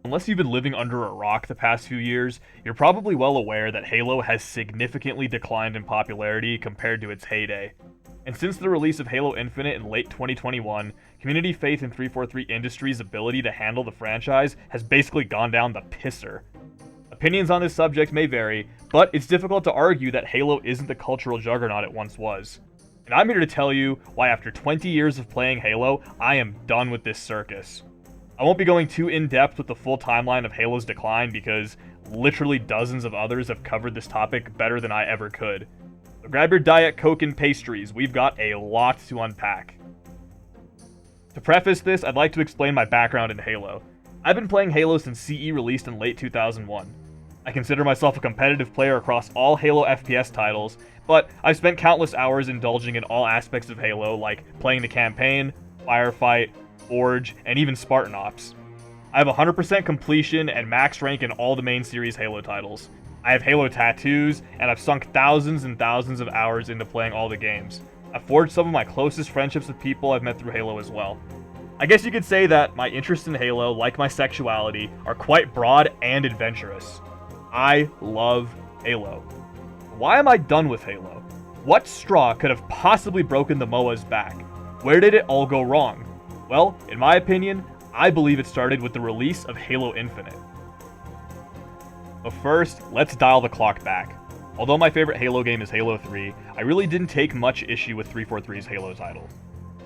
Unless you've been living under a rock the past few years, you're probably well aware that Halo has significantly declined in popularity compared to its heyday. And since the release of Halo Infinite in late 2021, community faith in 343 Industries' ability to handle the franchise has basically gone down the pisser. Opinions on this subject may vary, but it's difficult to argue that Halo isn't the cultural juggernaut it once was. And I'm here to tell you why after 20 years of playing Halo, I am done with this circus. I won't be going too in-depth with the full timeline of Halo's decline because literally dozens of others have covered this topic better than I ever could. So grab your Diet Coke and pastries, we've got a lot to unpack. To preface this, I'd like to explain my background in Halo. I've been playing Halo since CE released in late 2001. I consider myself a competitive player across all Halo FPS titles, but I've spent countless hours indulging in all aspects of Halo, like playing the campaign, firefight, Forge, and even Spartan Ops. I have 100% completion and max rank in all the main series Halo titles. I have Halo tattoos, and I've sunk thousands and thousands of hours into playing all the games. I've forged some of my closest friendships with people I've met through Halo as well. I guess you could say that my interest in Halo, like my sexuality, are quite broad and adventurous. I love Halo. Why am I done with Halo? What straw could have possibly broken the MOA's back? Where did it all go wrong? Well, in my opinion, I believe it started with the release of Halo Infinite. But first, let's dial the clock back. Although my favorite Halo game is Halo 3, I really didn't take much issue with 343's Halo title.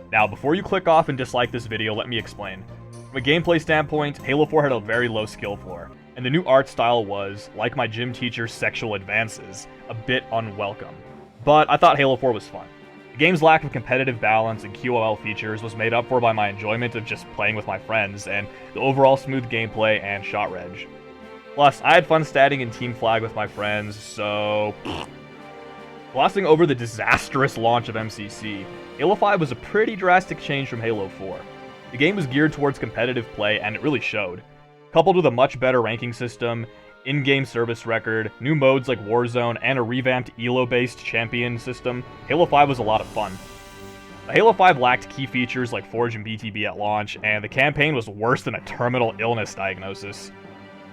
Now, before you click off and dislike this video, let me explain. From a gameplay standpoint, Halo 4 had a very low skill floor, and the new art style was, like my gym teacher's sexual advances, a bit unwelcome. But I thought Halo 4 was fun. The game's lack of competitive balance and QOL features was made up for by my enjoyment of just playing with my friends, and the overall smooth gameplay and shot reg. Plus, I had fun statting in Team Flag with my friends, so... Glossing over the disastrous launch of MCC, Halo 5 was a pretty drastic change from Halo 4. The game was geared towards competitive play, and it really showed. Coupled with a much better ranking system, in-game service record, new modes like Warzone, and a revamped ELO-based champion system, Halo 5 was a lot of fun. But Halo 5 lacked key features like Forge and BTB at launch, and the campaign was worse than a terminal illness diagnosis.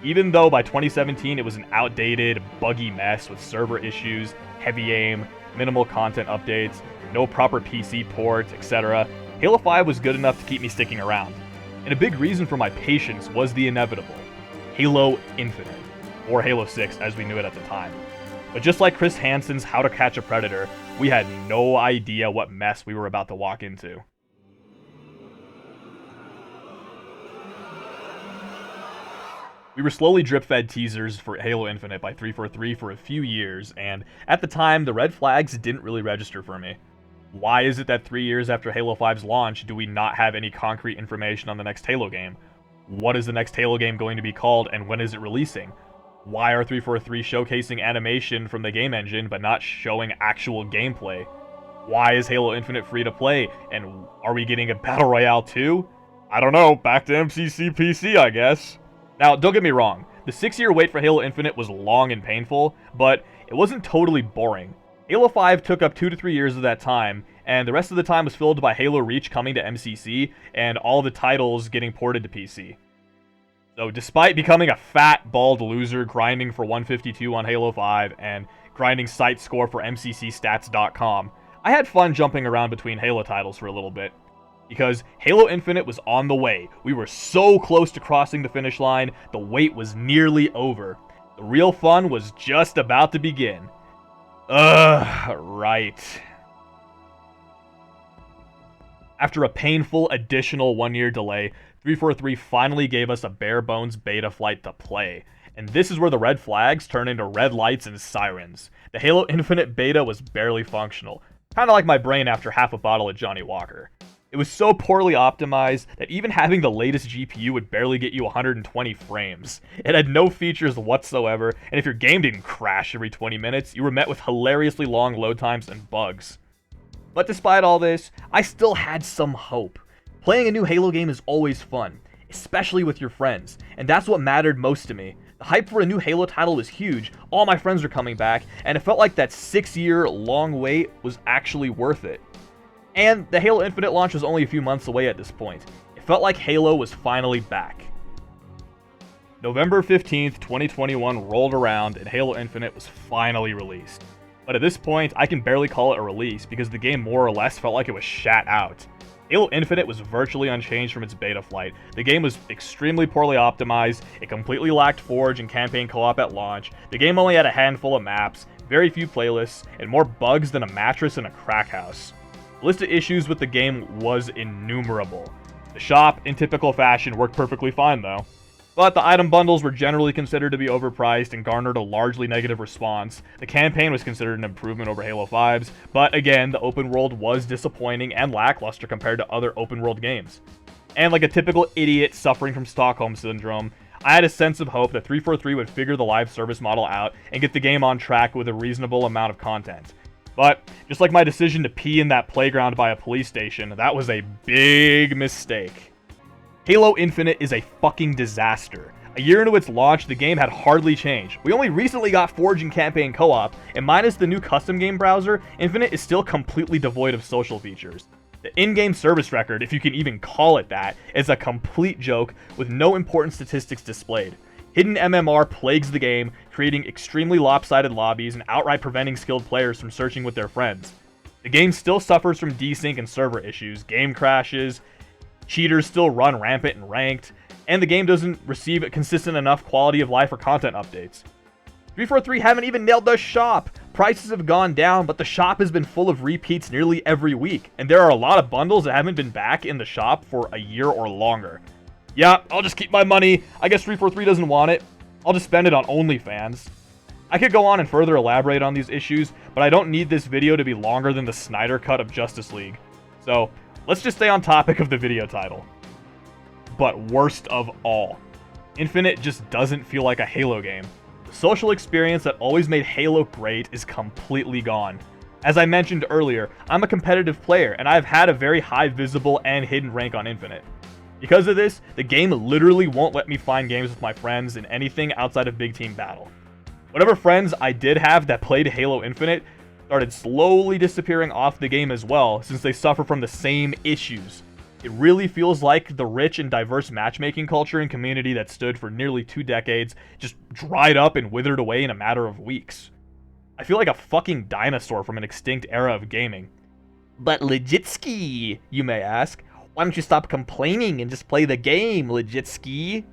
Even though by 2017 it was an outdated, buggy mess with server issues, heavy aim, minimal content updates, no proper PC ports, etc., Halo 5 was good enough to keep me sticking around. And a big reason for my patience was the inevitable: Halo Infinite, or Halo 6 as we knew it at the time. But just like Chris Hansen's How to Catch a Predator, we had no idea what mess we were about to walk into. We were slowly drip-fed teasers for Halo Infinite by 343 for a few years, and at the time, the red flags didn't really register for me. Why is it that 3 years after Halo 5's launch do we not have any concrete information on the next Halo game? What is the next Halo game going to be called, and when is it releasing? Why are 343 showcasing animation from the game engine but not showing actual gameplay? Why is Halo Infinite free to play, and are we getting a Battle Royale too? I don't know, back to MCC PC, I guess. Now, don't get me wrong, the 6-year wait for Halo Infinite was long and painful, but it wasn't totally boring. Halo 5 took up 2 to 3 years of that time, and the rest of the time was filled by Halo Reach coming to MCC, and all the titles getting ported to PC. So despite becoming a fat, bald loser grinding for 152 on Halo 5, and grinding site score for MCCstats.com, I had fun jumping around between Halo titles for a little bit. Because Halo Infinite was on the way. We were so close to crossing the finish line, the wait was nearly over. The real fun was just about to begin. Right. After a painful additional 1-year delay, 343 finally gave us a bare-bones beta flight to play. And this is where the red flags turn into red lights and sirens. The Halo Infinite beta was barely functional. Kinda like my brain after half a bottle of Johnny Walker. It was so poorly optimized that even having the latest GPU would barely get you 120 frames. It had no features whatsoever, and if your game didn't crash every 20 minutes, you were met with hilariously long load times and bugs. But despite all this, I still had some hope. Playing a new Halo game is always fun, especially with your friends, and that's what mattered most to me. The hype for a new Halo title was huge, all my friends were coming back, and it felt like that 6-year long wait was actually worth it. And the Halo Infinite launch was only a few months away at this point. It felt like Halo was finally back. November 15th, 2021 rolled around and Halo Infinite was finally released. But at this point, I can barely call it a release because the game more or less felt like it was shat out. Halo Infinite was virtually unchanged from its beta flight. The game was extremely poorly optimized, it completely lacked Forge and campaign co-op at launch, the game only had a handful of maps, very few playlists, and more bugs than a mattress in a crack house. The list of issues with the game was innumerable. The shop, in typical fashion, worked perfectly fine though. But the item bundles were generally considered to be overpriced and garnered a largely negative response. The campaign was considered an improvement over Halo 5's, but again, the open world was disappointing and lackluster compared to other open world games. And like a typical idiot suffering from Stockholm Syndrome, I had a sense of hope that 343 would figure the live service model out and get the game on track with a reasonable amount of content. But, just like my decision to pee in that playground by a police station, that was a big mistake. Halo Infinite is a fucking disaster. A year into its launch, the game had hardly changed. We only recently got Forge and campaign co-op, and minus the new custom game browser, Infinite is still completely devoid of social features. The in-game service record, if you can even call it that, is a complete joke with no important statistics displayed. Hidden MMR plagues the game, creating extremely lopsided lobbies and outright preventing skilled players from searching with their friends. The game still suffers from desync and server issues, game crashes, cheaters still run rampant and ranked, and the game doesn't receive a consistent enough quality of life or content updates. 343 haven't even nailed the shop! Prices have gone down, but the shop has been full of repeats nearly every week, and there are a lot of bundles that haven't been back in the shop for a year or longer. Yeah, I'll just keep my money. I guess 343 doesn't want it. I'll just spend it on OnlyFans. I could go on and further elaborate on these issues, but I don't need this video to be longer than the Snyder Cut of Justice League. So, let's just stay on topic of the video title. But worst of all, Infinite just doesn't feel like a Halo game. The social experience that always made Halo great is completely gone. As I mentioned earlier, I'm a competitive player, and I've had a very high visible and hidden rank on Infinite. Because of this, the game literally won't let me find games with my friends in anything outside of big team battle. Whatever friends I did have that played Halo Infinite started slowly disappearing off the game as well, since they suffer from the same issues. It really feels like the rich and diverse matchmaking culture and community that stood for nearly 2 decades just dried up and withered away in a matter of weeks. I feel like a fucking dinosaur from an extinct era of gaming. But Legitski, you may ask. Why don't you stop complaining and just play the game, Legitski?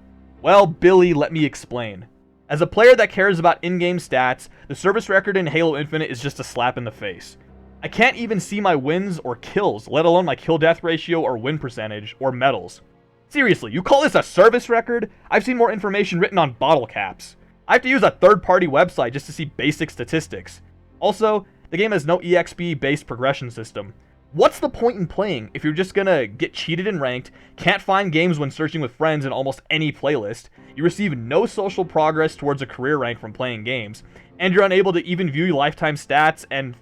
Well, Billy, let me explain. As a player that cares about in-game stats, the service record in Halo Infinite is just a slap in the face. I can't even see my wins or kills, let alone my kill-death ratio or win percentage, or medals. Seriously, you call this a service record? I've seen more information written on bottle caps. I have to use a third-party website just to see basic statistics. Also, the game has no EXP-based progression system. What's the point in playing if you're just gonna get cheated in ranked, can't find games when searching with friends in almost any playlist, you receive no social progress towards a career rank from playing games, and you're unable to even view your lifetime stats and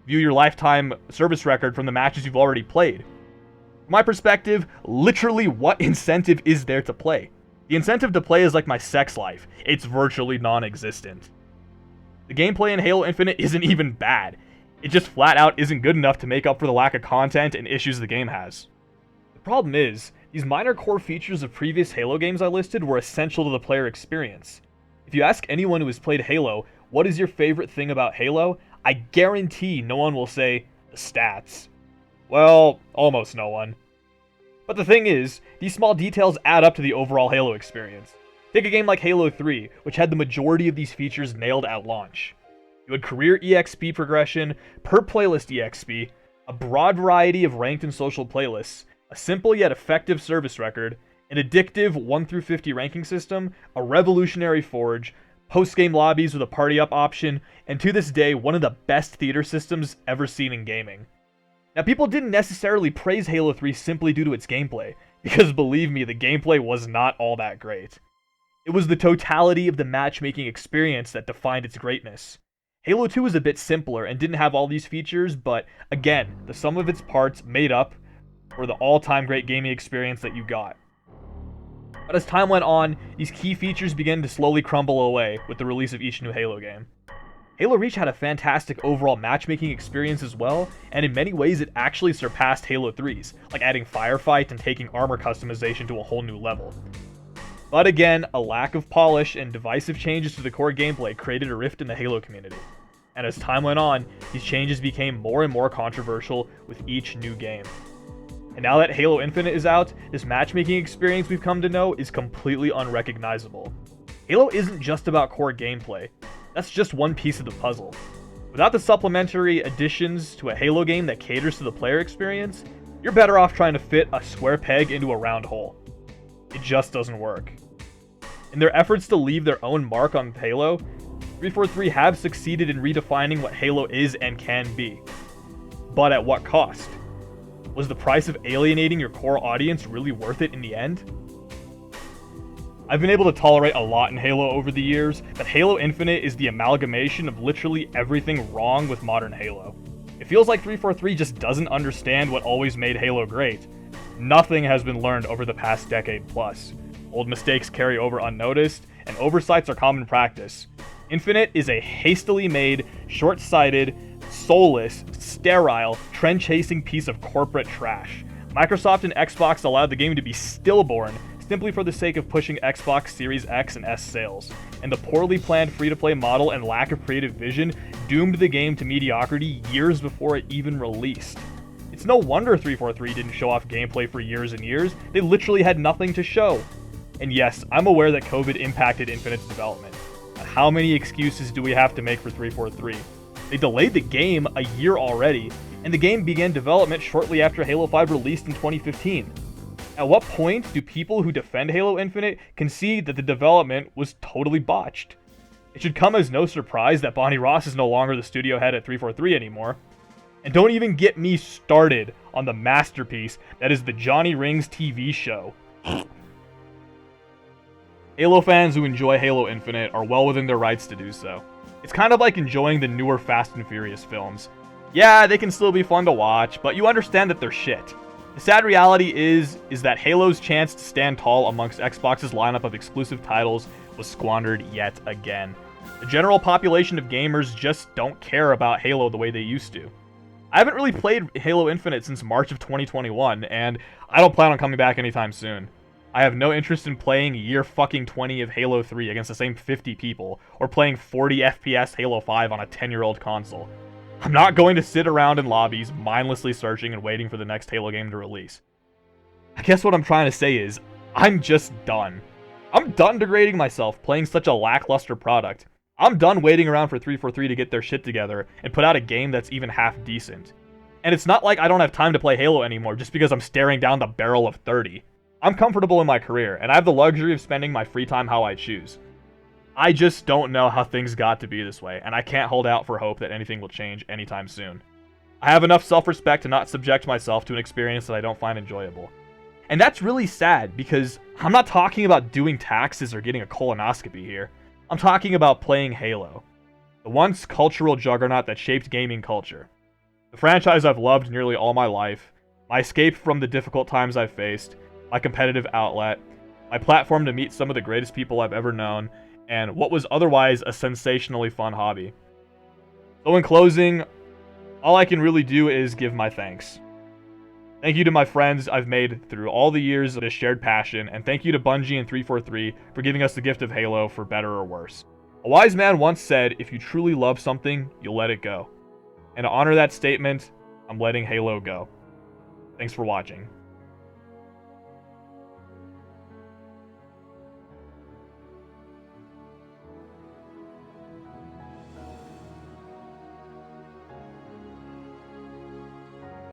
view your lifetime service record from the matches you've already played? From my perspective, literally what incentive is there to play? The incentive to play is like my sex life. It's virtually non-existent. The gameplay in Halo Infinite isn't even bad. It just flat out isn't good enough to make up for the lack of content and issues the game has. The problem is, these minor core features of previous Halo games I listed were essential to the player experience. If you ask anyone who has played Halo, what is your favorite thing about Halo? I guarantee no one will say, the stats. Well, almost no one. But the thing is, these small details add up to the overall Halo experience. Take a game like Halo 3, which had the majority of these features nailed at launch. You had career EXP progression, per playlist EXP, a broad variety of ranked and social playlists, a simple yet effective service record, an addictive 1 through 50 ranking system, a revolutionary Forge, post-game lobbies with a party up option, and to this day, one of the best theater systems ever seen in gaming. Now, people didn't necessarily praise Halo 3 simply due to its gameplay, because believe me, the gameplay was not all that great. It was the totality of the matchmaking experience that defined its greatness. Halo 2 was a bit simpler and didn't have all these features, but again, the sum of its parts made up for the all-time great gaming experience that you got. But as time went on, these key features began to slowly crumble away with the release of each new Halo game. Halo Reach had a fantastic overall matchmaking experience as well, and in many ways it actually surpassed Halo 3's, like adding firefight and taking armor customization to a whole new level. But again, a lack of polish and divisive changes to the core gameplay created a rift in the Halo community. And as time went on, these changes became more and more controversial with each new game. And now that Halo Infinite is out, this matchmaking experience we've come to know is completely unrecognizable. Halo isn't just about core gameplay. That's just one piece of the puzzle. Without the supplementary additions to a Halo game that caters to the player experience, you're better off trying to fit a square peg into a round hole. It just doesn't work. In their efforts to leave their own mark on Halo, 343 have succeeded in redefining what Halo is and can be. But at what cost? Was the price of alienating your core audience really worth it in the end? I've been able to tolerate a lot in Halo over the years, but Halo Infinite is the amalgamation of literally everything wrong with modern Halo. It feels like 343 just doesn't understand what always made Halo great. Nothing has been learned over the past decade plus. Old mistakes carry over unnoticed, and oversights are common practice. Infinite is a hastily made, short-sighted, soulless, sterile, trend-chasing piece of corporate trash. Microsoft and Xbox allowed the game to be stillborn simply for the sake of pushing Xbox Series X and S sales, and the poorly planned free-to-play model and lack of creative vision doomed the game to mediocrity years before it even released. It's no wonder 343 didn't show off gameplay for years and years. They literally had nothing to show. And yes, I'm aware that COVID impacted Infinite's development. But how many excuses do we have to make for 343? They delayed the game a year already, and the game began development shortly after Halo 5 released in 2015. At what point do people who defend Halo Infinite concede that the development was totally botched? It should come as no surprise that Bonnie Ross is no longer the studio head at 343 anymore. And don't even get me started on the masterpiece that is the Johnny Rings TV show. Halo fans who enjoy Halo Infinite are well within their rights to do so. It's kind of like enjoying the newer Fast and Furious films. Yeah, they can still be fun to watch, but you understand that they're shit. The sad reality is that Halo's chance to stand tall amongst Xbox's lineup of exclusive titles was squandered yet again. The general population of gamers just don't care about Halo the way they used to. I haven't really played Halo Infinite since March of 2021, and I don't plan on coming back anytime soon. I have no interest in playing year fucking 20 of Halo 3 against the same 50 people, or playing 40 FPS Halo 5 on a 10-year-old console. I'm not going to sit around in lobbies, mindlessly searching and waiting for the next Halo game to release. I guess what I'm trying to say is, I'm just done. I'm done degrading myself playing such a lackluster product. I'm done waiting around for 343 to get their shit together and put out a game that's even half decent. And it's not like I don't have time to play Halo anymore just because I'm staring down the barrel of 30. I'm comfortable in my career, and I have the luxury of spending my free time how I choose. I just don't know how things got to be this way, and I can't hold out for hope that anything will change anytime soon. I have enough self-respect to not subject myself to an experience that I don't find enjoyable. And that's really sad, because I'm not talking about doing taxes or getting a colonoscopy here. I'm talking about playing Halo, the once cultural juggernaut that shaped gaming culture. The franchise I've loved nearly all my life, my escape from the difficult times I've faced, my competitive outlet, my platform to meet some of the greatest people I've ever known, and what was otherwise a sensationally fun hobby. So in closing, all I can really do is give my thanks. Thank you to my friends I've made through all the years of this shared passion, and thank you to Bungie and 343 for giving us the gift of Halo for better or worse. A wise man once said, if you truly love something, you'll let it go. And to honor that statement, I'm letting Halo go. Thanks for watching.